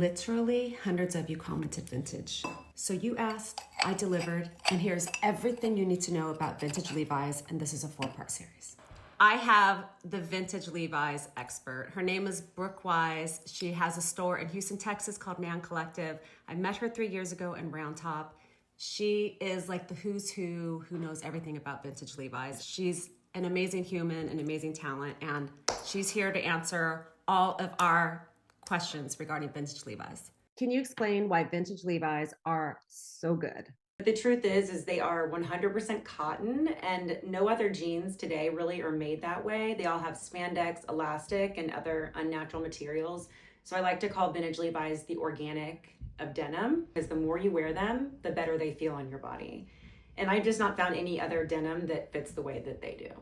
Literally hundreds of you commented vintage. So you asked, I delivered, and here's everything you need to know about vintage Levi's, and this is a 4-part series. I have the vintage Levi's expert. Her name is Brooke. She has a store in Houston, Texas called NAN Collective. I met her 3 years ago in Round Top. She is like the who's who knows everything about vintage Levi's. She's an amazing human, an amazing talent, and she's here to answer all of our questions regarding vintage Levi's. Can you explain why vintage Levi's are so good? The truth is they are 100% cotton, and no other jeans today really are made that way. They all have spandex, elastic, and other unnatural materials. So I like to call vintage Levi's the organic of denim, because the more you wear them, the better they feel on your body. And I've just not found any other denim that fits the way that they do.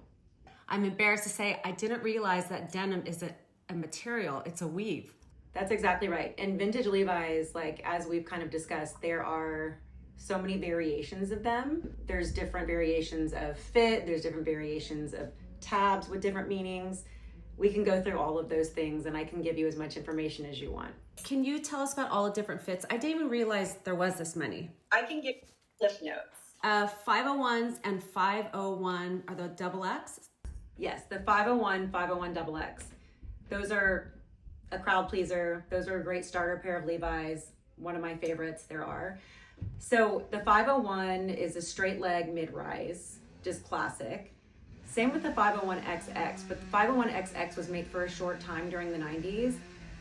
I'm embarrassed to say I didn't realize that denim isn't a material, it's a weave. That's exactly right. And vintage Levi's, like as we've kind of discussed, there are so many variations of them. There's different variations of fit, there's different variations of tabs with different meanings. We can go through all of those things, and I can give you as much information as you want. Can you tell us about all the different fits? I didn't even realize there was this many. I can give cliff notes. 501s and 501 are the double X? Yes, the 501, 501 double X. Those are a crowd pleaser. Those are a great starter pair of Levi's. One of my favorites there are. So the 501 is a straight leg mid-rise, just classic. Same with the 501XX, but the 501XX was made for a short time during the 90s.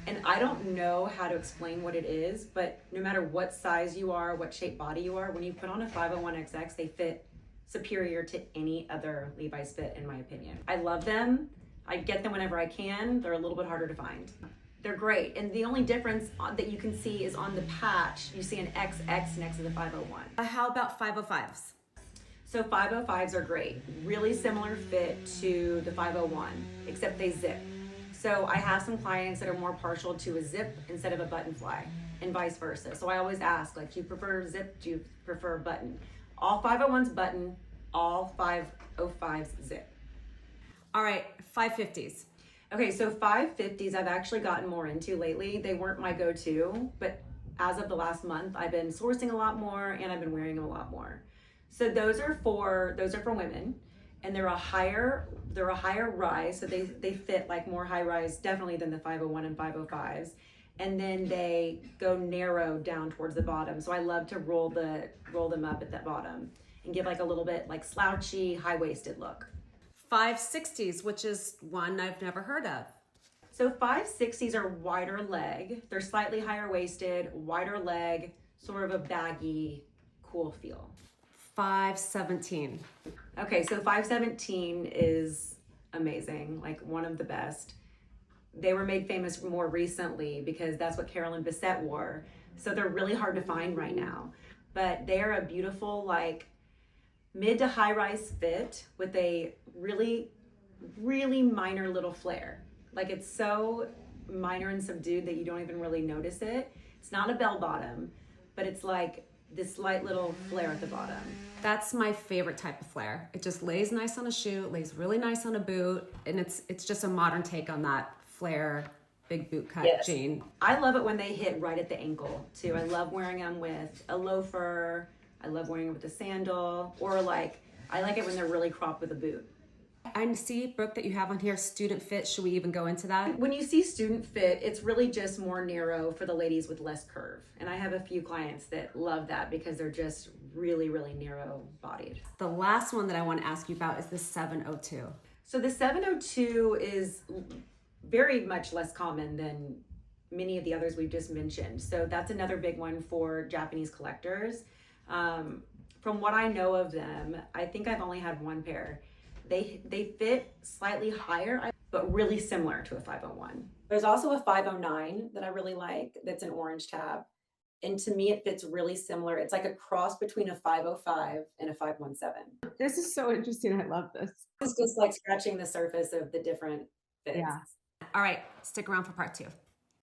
And I don't know how to explain what it is, but no matter what size you are, what shape body you are, when you put on a 501XX, they fit superior to any other Levi's fit, in my opinion. I love them. I get them whenever I can. They're a little bit harder to find. They're great. And the only difference that you can see is on the patch, you see an XX next to the 501. How about 505s? So 505s are great. Really similar fit to the 501, except they zip. So I have some clients that are more partial to a zip instead of a button fly, and vice versa. So I always ask, like, do you prefer zip? Do you prefer button? All 501s button, all 505s zip. All right, 550s. Okay, so 550s I've actually gotten more into lately. They weren't my go-to, but as of the last month, I've been sourcing a lot more, and I've been wearing them a lot more. So those are for women, and they're a higher rise, so they fit like more high rise definitely than the 501 and 505s. And then they go narrow down towards the bottom. So I love to roll them up at the bottom and give like a little bit like slouchy, high-waisted look. 560s, which is one I've never heard of. So 560s are wider leg. They're slightly higher waisted, wider leg, sort of a baggy, cool feel. 517. Okay, so 517 is amazing, like one of the best. They were made famous more recently because that's what Carolyn Bessette wore. So they're really hard to find right now. But they are a beautiful, like, mid to high rise fit with a really, really minor little flare. Like, it's so minor and subdued that you don't even really notice it. It's not a bell bottom, but it's like this slight little flare at the bottom. That's my favorite type of flare. It just lays nice on a shoe, it lays really nice on a boot, and it's just a modern take on that flare big boot cut jean. I love it when they hit right at the ankle too. I love wearing them with a loafer. I love wearing it with a sandal, or like I like it when they're really cropped with a boot. I see, Brooke, that you have on here student fit. Should we even go into that? When you see student fit, it's really just more narrow for the ladies with less curve. And I have a few clients that love that because they're just really, really narrow bodied. The last one that I want to ask you about is the 702. So the 702 is very much less common than many of the others we've just mentioned. So that's another big one for Japanese collectors. From what I know of them, I think I've only had one pair. They fit slightly higher, but really similar to a 501. There's also a 509 that I really like that's an orange tab. And to me, it fits really similar. It's like a cross between a 505 and a 517. This is so interesting. I love this. It's just like scratching the surface of the different fits. Yeah. All right, stick around for part 2.